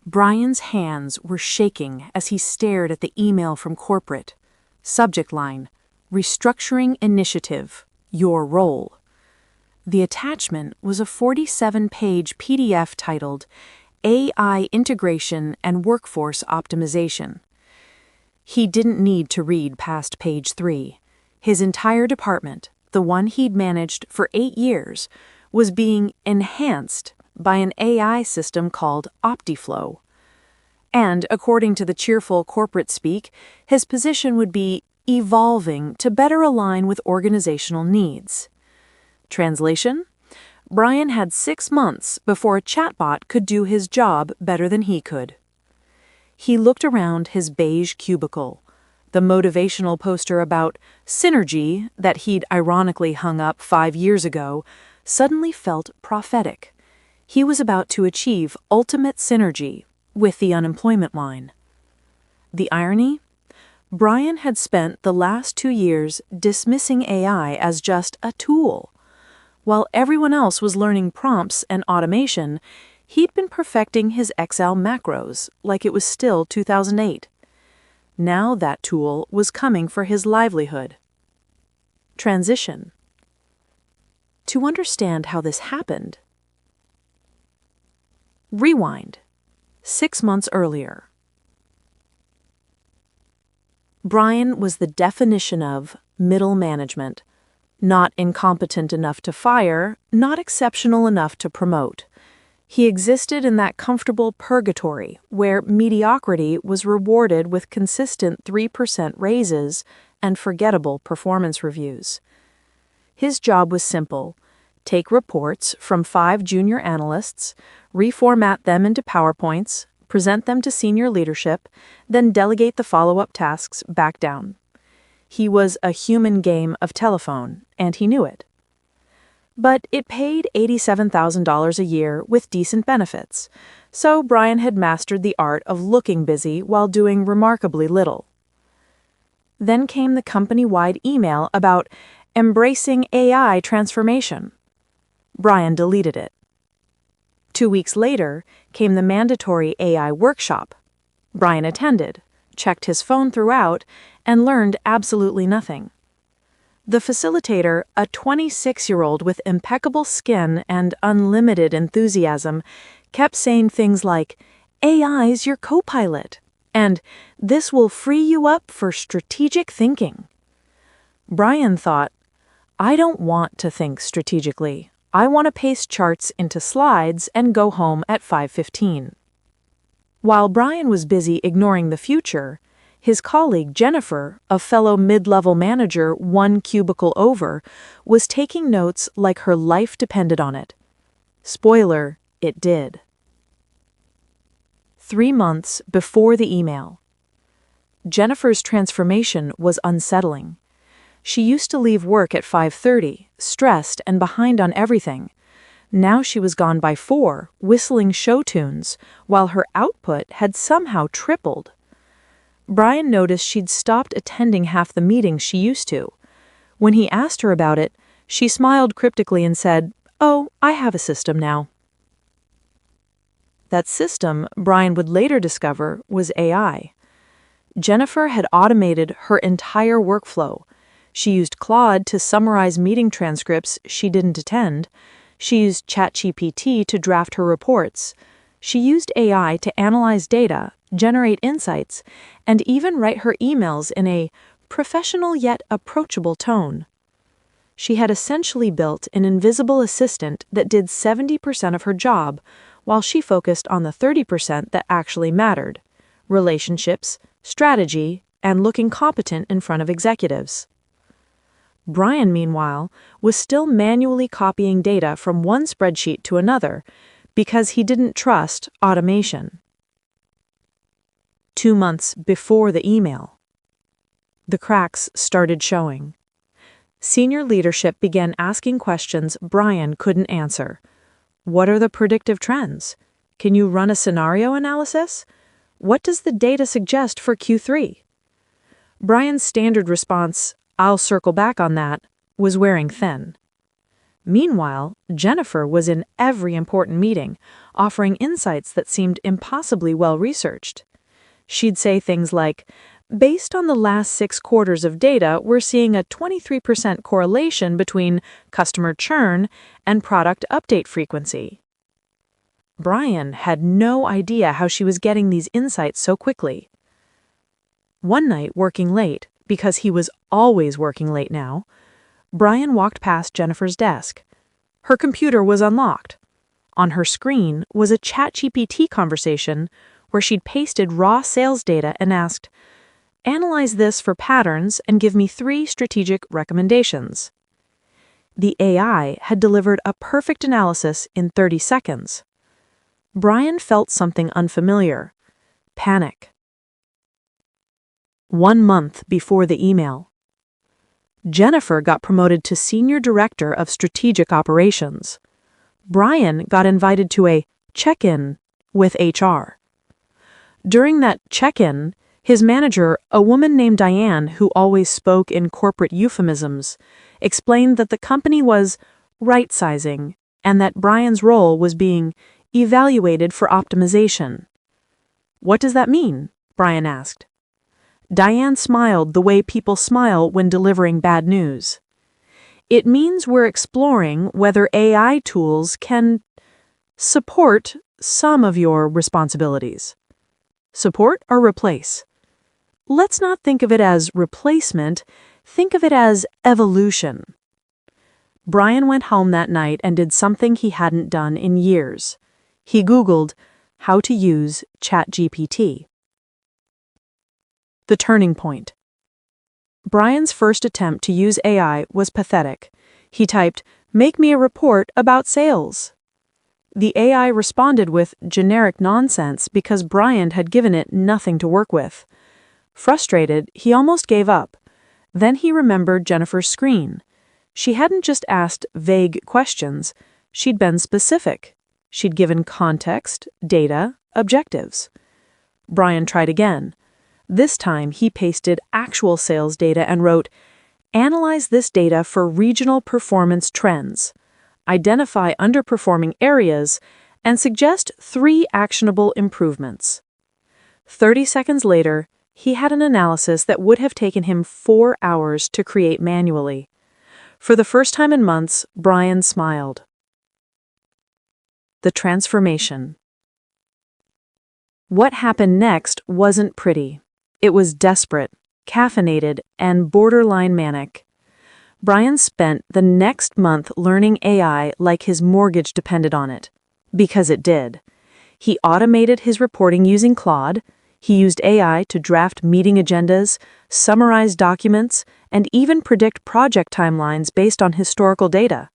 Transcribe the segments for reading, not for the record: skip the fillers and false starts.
Brian's hands were shaking as he stared at the email from corporate. Subject line: Restructuring Initiative, Your Role. The attachment was a 47-page PDF titled AI Integration and Workforce Optimization. He didn't need to read past page 3. His entire department, the one he'd managed for 8 years, was being enhanced by an AI system called OptiFlow. And, according to the cheerful corporate speak, his position would be evolving to better align with organizational needs. Translation: Brian had 6 months before a chatbot could do his job better than he could. He looked around his beige cubicle. The motivational poster about synergy that he'd ironically hung up 5 years ago suddenly felt prophetic. He was about to achieve ultimate synergy with the unemployment line. The irony? Brian had spent the last 2 years dismissing AI as just a tool. While everyone else was learning prompts and automation, he'd been perfecting his Excel macros like it was still 2008. Now that tool was coming for his livelihood. Transition. To understand how this happened, rewind. 6 months earlier. Brian was the definition of middle management. Not incompetent enough to fire, not exceptional enough to promote. He existed in that comfortable purgatory where mediocrity was rewarded with consistent 3% raises and forgettable performance reviews. His job was simple: take reports from 5 junior analysts, reformat them into PowerPoints, present them to senior leadership, then delegate the follow-up tasks back down. He was a human game of telephone, and he knew it. But it paid $87,000 a year with decent benefits, so Brian had mastered the art of looking busy while doing remarkably little. Then came the company-wide email about embracing AI transformation. Brian deleted it. 2 weeks later came the mandatory AI workshop. Brian attended, checked his phone throughout, and learned absolutely nothing. The facilitator, a 26-year-old with impeccable skin and unlimited enthusiasm, kept saying things like, "AI's your co-pilot," and "this will free you up for strategic thinking." Brian thought, "I don't want to think strategically. I want to paste charts into slides and go home at 5:15. While Brian was busy ignoring the future, his colleague Jennifer, a fellow mid-level manager 1 cubicle over, was taking notes like her life depended on it. Spoiler, it did. 3 months before the email. Jennifer's transformation was unsettling. She used to leave work at 5:30, stressed and behind on everything. Now she was gone by 4, whistling show tunes, while her output had somehow tripled. Brian noticed she'd stopped attending half the meetings she used to. When he asked her about it, she smiled cryptically and said, "Oh, I have a system now." That system, Brian would later discover, was AI. Jennifer had automated her entire workflow. She used Claude to summarize meeting transcripts she didn't attend. She used ChatGPT to draft her reports. She used AI to analyze data, generate insights, and even write her emails in a professional yet approachable tone. She had essentially built an invisible assistant that did 70% of her job, while she focused on the 30% that actually mattered: relationships, strategy, and looking competent in front of executives. Brian, meanwhile, was still manually copying data from one spreadsheet to another because he didn't trust automation. 2 months before the email. The cracks started showing. Senior leadership began asking questions Brian couldn't answer. What are the predictive trends? Can you run a scenario analysis? What does the data suggest for Q3? Brian's standard response, "I'll circle back on that," was wearing thin. Meanwhile, Jennifer was in every important meeting, offering insights that seemed impossibly well-researched. She'd say things like, "Based on the last 6 quarters of data, we're seeing a 23% correlation between customer churn and product update frequency." Brian had no idea how she was getting these insights so quickly. One night, working late, because he was always working late now, Brian walked past Jennifer's desk. Her computer was unlocked. On her screen was a ChatGPT conversation where she'd pasted raw sales data and asked, "Analyze this for patterns and give me 3 strategic recommendations." The AI had delivered a perfect analysis in 30 seconds. Brian felt something unfamiliar: panic. 1 month before the email, Jennifer got promoted to Senior Director of Strategic Operations. Brian got invited to a check-in with HR. During that check-in, his manager, a woman named Diane who always spoke in corporate euphemisms, explained that the company was right-sizing and that Brian's role was being evaluated for optimization. "What does that mean?" Brian asked. Diane smiled the way people smile when delivering bad news. "It means we're exploring whether AI tools can support some of your responsibilities." Support or replace? Let's not think of it as replacement, think of it as evolution. Brian went home that night and did something he hadn't done in years. He Googled how to use ChatGPT. The turning point. Brian's first attempt to use AI was pathetic. He typed, "Make me a report about sales." The AI responded with generic nonsense because Brian had given it nothing to work with. Frustrated, he almost gave up. Then he remembered Jennifer's screen. She hadn't just asked vague questions, she'd been specific. She'd given context, data, objectives. Brian tried again. This time, he pasted actual sales data and wrote, "Analyze this data for regional performance trends. Identify underperforming areas and suggest 3 actionable improvements." 30 seconds later, he had an analysis that would have taken him 4 hours to create manually. For the first time in months, Brian smiled. The transformation. What happened next wasn't pretty. It was desperate, caffeinated, and borderline manic. Brian spent the next month learning AI like his mortgage depended on it. Because it did. He automated his reporting using Claude. He used AI to draft meeting agendas, summarize documents, and even predict project timelines based on historical data.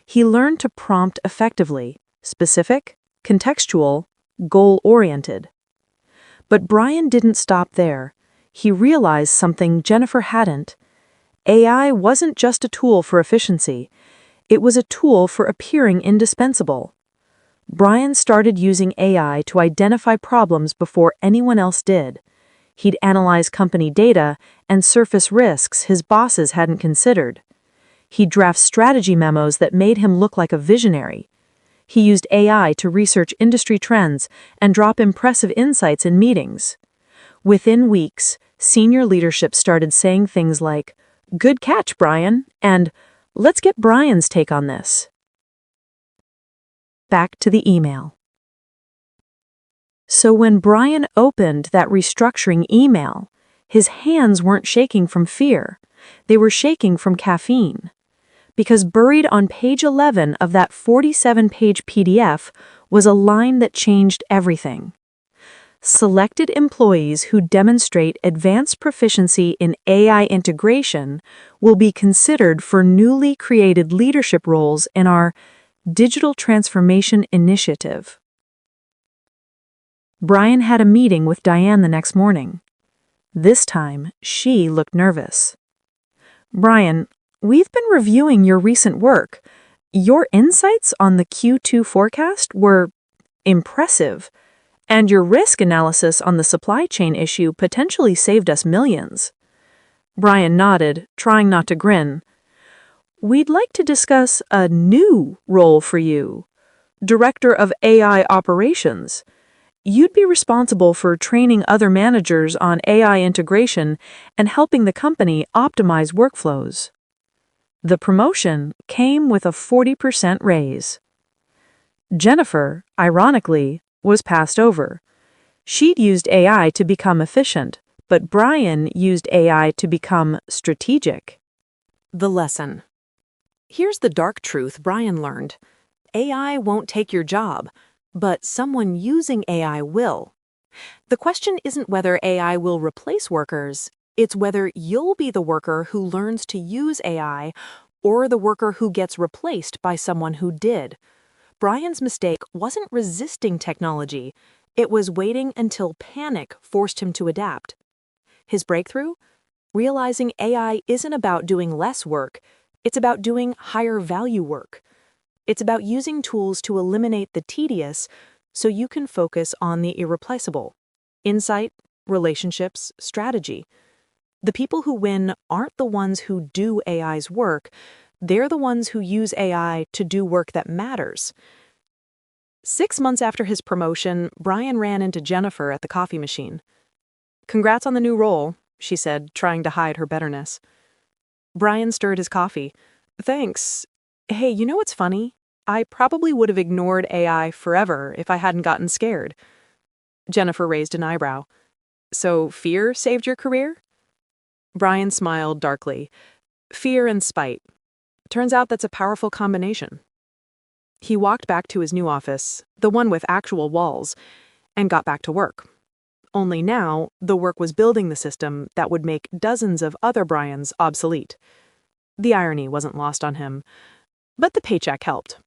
He learned to prompt effectively, specific, contextual, goal-oriented. But Brian didn't stop there. He realized something Jennifer hadn't. AI wasn't just a tool for efficiency. It was a tool for appearing indispensable. Brian started using AI to identify problems before anyone else did. He'd analyze company data and surface risks his bosses hadn't considered. He'd draft strategy memos that made him look like a visionary. He used AI to research industry trends and drop impressive insights in meetings. Within weeks, senior leadership started saying things like, "Good catch, Brian," and "Let's get Brian's take on this." Back to the email. So when Brian opened that restructuring email, his hands weren't shaking from fear. They were shaking from caffeine. Because buried on page 11 of that 47-page PDF was a line that changed everything. Selected employees who demonstrate advanced proficiency in AI integration will be considered for newly created leadership roles in our Digital Transformation Initiative. Brian had a meeting with Diane the next morning. This time, she looked nervous. "Brian, we've been reviewing your recent work. Your insights on the Q2 forecast were impressive, and your risk analysis on the supply chain issue potentially saved us millions." Brian nodded, trying not to grin. We'd like to discuss a new role for you, Director of AI Operations. You'd be responsible for training other managers on AI integration and helping the company optimize workflows. The promotion came with a 40% raise. Jennifer, ironically, was passed over. She'd used AI to become efficient, but Brian used AI to become strategic. The lesson. Here's the dark truth Brian learned. AI won't take your job, but someone using AI will. The question isn't whether AI will replace workers, it's whether you'll be the worker who learns to use AI or the worker who gets replaced by someone who did. Brian's mistake wasn't resisting technology, it was waiting until panic forced him to adapt. His breakthrough? Realizing AI isn't about doing less work, it's about doing higher value work. It's about using tools to eliminate the tedious so you can focus on the irreplaceable. Insight, relationships, strategy. The people who win aren't the ones who do AI's work, they're the ones who use AI to do work that matters. 6 months after his promotion, Brian ran into Jennifer at the coffee machine. "Congrats on the new role," she said, trying to hide her bitterness. Brian stirred his coffee. "Thanks. Hey, you know what's funny? I probably would have ignored AI forever if I hadn't gotten scared." Jennifer raised an eyebrow. "So fear saved your career?" Brian smiled darkly. "Fear and spite. Turns out that's a powerful combination." He walked back to his new office, the one with actual walls, and got back to work. Only now, the work was building the system that would make dozens of other Brians obsolete. The irony wasn't lost on him, but the paycheck helped.